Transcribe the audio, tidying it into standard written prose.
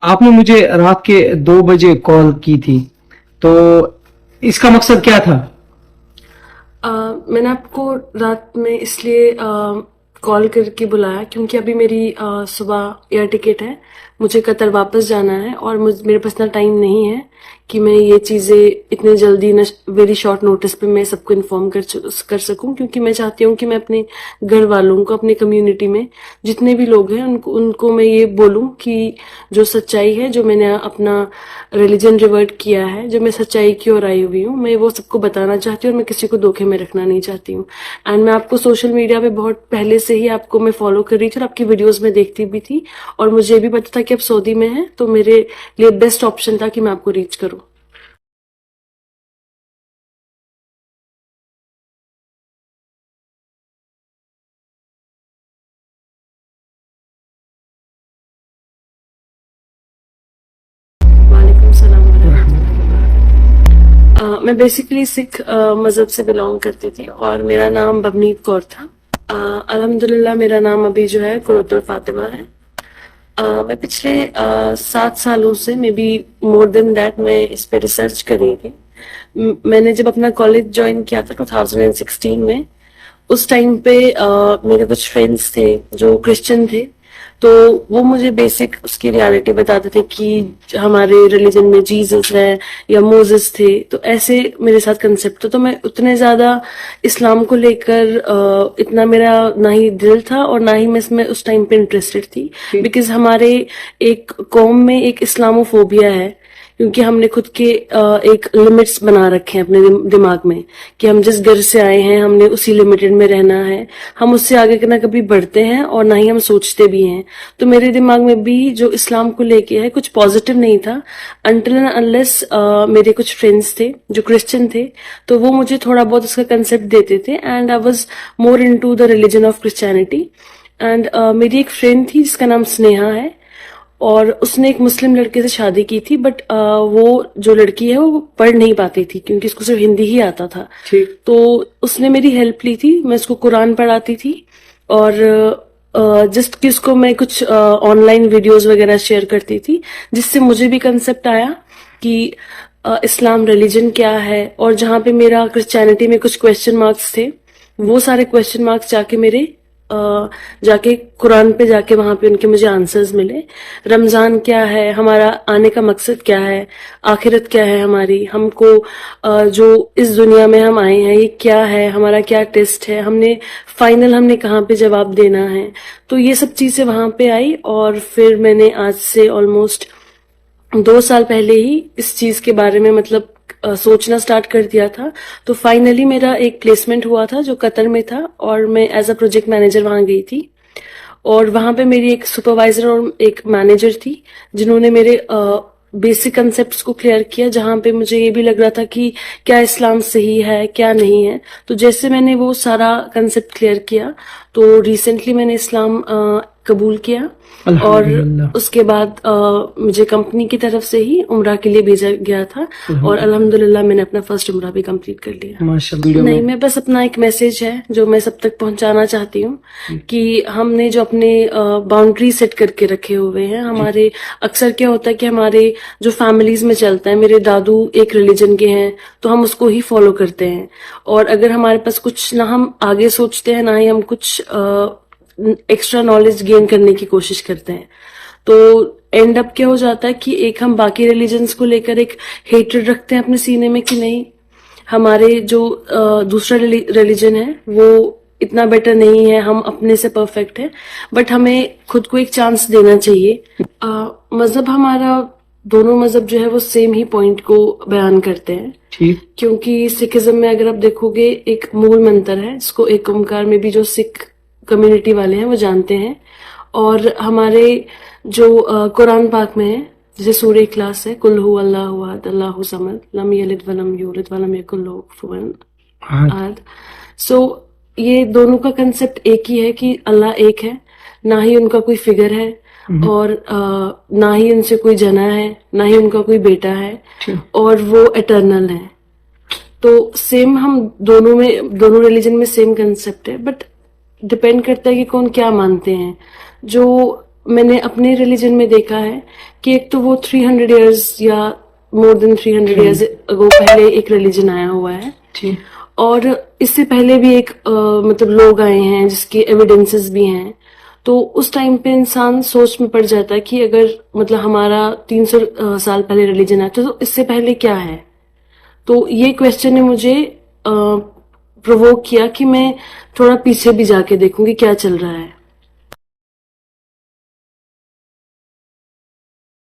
आपने मुझे रात के 2 बजे कॉल की थी, तो इसका मकसद क्या था? मैंने आपको रात में इसलिए कॉल करके बुलाया क्योंकि अभी मेरी सुबह एयर टिकट है। मुझे कतर वापस जाना है और मेरे पास इतना टाइम नहीं है कि मैं ये चीज़ें इतने जल्दी वेरी शॉर्ट नोटिस पे मैं सबको इन्फॉर्म कर सकूं, क्योंकि मैं चाहती हूँ कि मैं अपने घर वालों को, अपनी कम्युनिटी में जितने भी लोग हैं उनको उनको मैं ये बोलूं कि जो सच्चाई है, जो मैंने अपना रिलीजन रिवर्ट किया है, जो मैं सच्चाई की ओर आई हुई हूँ, मैं वो सबको बताना चाहती हूँ और मैं किसी को धोखे में रखना नहीं चाहती हूँ। एंड मैं आपको सोशल मीडिया पे बहुत पहले से ही आपको मैं फॉलो कर रही थी और आपकी वीडियोस में देखती भी थी, और मुझे ये भी पता था कि आप सऊदी में हैं, तो मेरे लिए बेस्ट ऑप्शन था कि मैं आपको रीच करूँ। वालेकुम सलाम वरहमतुल्लाह। मैं बेसिकली सिख मजहब से बिलोंग करती थी और मेरा नाम बवनीत कौर था। अल्हम्दुलिल्लाह मेरा नाम अभी जो है कुर्रतुल फातिमा है। मैं पिछले 7 सालों से, may be more than that, मैं इस पे रिसर्च कर रही थी। मैंने जब अपना कॉलेज ज्वाइन किया था 2016 में, उस टाइम पे मेरे कुछ फ्रेंड्स थे जो क्रिश्चियन थे, तो वो मुझे बेसिक उसकी रियलिटी बताते थे कि हमारे रिलीजन में जीसस है या मोसेस थे, तो ऐसे मेरे साथ कंसेप्ट था। तो मैं उतने ज्यादा इस्लाम को लेकर इतना मेरा ना ही दिल था और ना ही मैं इसमें उस टाइम पे इंटरेस्टेड थी, बिकॉज हमारे एक कौम में एक इस्लामोफोबिया है, क्योंकि हमने खुद के एक लिमिट्स बना रखे हैं अपने दिमाग में कि हम जिस घर से आए हैं हमने उसी लिमिटेड में रहना है। हम उससे आगे ना कभी बढ़ते हैं और ना ही हम सोचते भी हैं। तो मेरे दिमाग में भी जो इस्लाम को लेके है कुछ पॉजिटिव नहीं था, अनटिल एंड अनलेस मेरे कुछ फ्रेंड्स थे जो क्रिश्चियन थे, तो वो मुझे थोड़ा बहुत उसका कंसेप्ट देते थे, and I was more into the religion of Christianity. And मेरी एक फ्रेंड थी जिसका नाम स्नेहा है, और उसने एक मुस्लिम लड़के से शादी की थी, बट वो जो लड़की है वो पढ़ नहीं पाती थी क्योंकि उसको सिर्फ हिंदी ही आता था। ठीक। तो उसने मेरी हेल्प ली थी, मैं उसको कुरान पढ़ाती थी, और जस्ट कि उसको मैं कुछ ऑनलाइन वीडियोस वगैरह शेयर करती थी, जिससे मुझे भी कंसेप्ट आया कि इस्लाम रिलीजन क्या है। और जहाँ पे मेरा क्रिश्चियनिटी में कुछ क्वेश्चन मार्क्स थे, वो सारे क्वेश्चन मार्क्स जाके कुरान पे जाके वहां पे उनके मुझे आंसर्स मिले। रमजान क्या है, हमारा आने का मकसद क्या है, आखिरत क्या है हमारी, हमको जो इस दुनिया में हम आए हैं ये क्या है, हमारा क्या टेस्ट है, हमने कहाँ पे जवाब देना है। तो ये सब चीजें वहां पे आई, और फिर मैंने आज से ऑलमोस्ट 2 साल पहले ही इस चीज के बारे में मतलब सोचना स्टार्ट कर दिया था। तो फाइनली मेरा एक प्लेसमेंट हुआ था जो कतर में था, और मैं एज अ प्रोजेक्ट मैनेजर वहां गई थी। और वहां पे मेरी एक सुपरवाइजर और एक मैनेजर थी जिन्होंने मेरे बेसिक कंसेप्ट को क्लियर किया, जहां पे मुझे ये भी लग रहा था कि क्या इस्लाम सही है क्या नहीं है। तो जैसे मैंने वो सारा कंसेप्ट क्लियर किया, तो रिसेंटली मैंने इस्लाम कबूल किया, और अल्हम्दुलिल्लाह। उसके बाद मुझे कंपनी की तरफ से ही उम्रा के लिए भेजा गया था, और अल्हम्दुलिल्लाह मैंने अपना फर्स्ट उम्रा भी कंप्लीट कर लिया। माशाल्लाह। वीडियो नहीं, में मैं बस अपना एक मैसेज है जो मैं सब तक पहुंचाना चाहती हूँ कि हमने जो अपने बाउंड्री सेट करके रखे हुए हैं, हमारे अक्सर क्या होता है कि हमारे जो फैमिलीज में चलता है, मेरे दादू एक रिलीजन के हैं तो हम उसको ही फॉलो करते हैं, और अगर हमारे पास कुछ ना हम आगे सोचते हैं ना ही हम कुछ एक्स्ट्रा नॉलेज गेन करने की कोशिश करते हैं, तो एंड अप क्या हो जाता है कि एक हम बाकी रिलीजन्स को लेकर एक हेट्रेड रखते हैं अपने सीने में कि नहीं, हमारे जो दूसरा रिलीजन है वो इतना बेटर नहीं है, हम अपने से परफेक्ट है। बट हमें खुद को एक चांस देना चाहिए। मजहब हमारा, दोनों मजहब जो है वो सेम ही पॉइंट को बयान करते हैं। ठीक। क्योंकि सिखिज्म में अगर आप देखोगे एक मूल मंत्र है जिसको एक ओमकार में भी जो सिख कम्युनिटी वाले हैं वो जानते हैं, और हमारे जो कुरान पाक में है, जैसे सूर्य इखलास है, कुल हु अल्लाहु अहद अल्लाहु समद लम यलिद वलम यूलिद वलम यकुल लहू कुफुवन हाँ। अहद। सो ये दोनों का कंसेप्ट एक ही है कि अल्लाह एक है, ना ही उनका कोई फिगर है, और ना ही उनसे कोई जना है, ना ही उनका कोई बेटा है, ठीक। और वो एटर्नल है। तो सेम हम दोनों रिलीजन में सेम कंसेप्ट है, बट डिपेंड करता है कि कौन क्या मानते हैं। जो मैंने अपने रिलीजन में देखा है कि एक तो वो 300 इयर्स या मोर देन 300 इयर्स अगो पहले एक रिलीजन आया हुआ है, ठीक। और इससे पहले भी एक मतलब लोग आए हैं जिसके एविडेंसेस भी हैं। तो उस टाइम पे इंसान सोच में पड़ जाता है कि अगर मतलब हमारा 300 साल पहले रिलीजन आया तो इससे पहले क्या है। तो ये क्वेश्चन ने मुझे प्रोवोक किया कि मैं थोड़ा पीछे भी जाके देखूंगी क्या चल रहा है।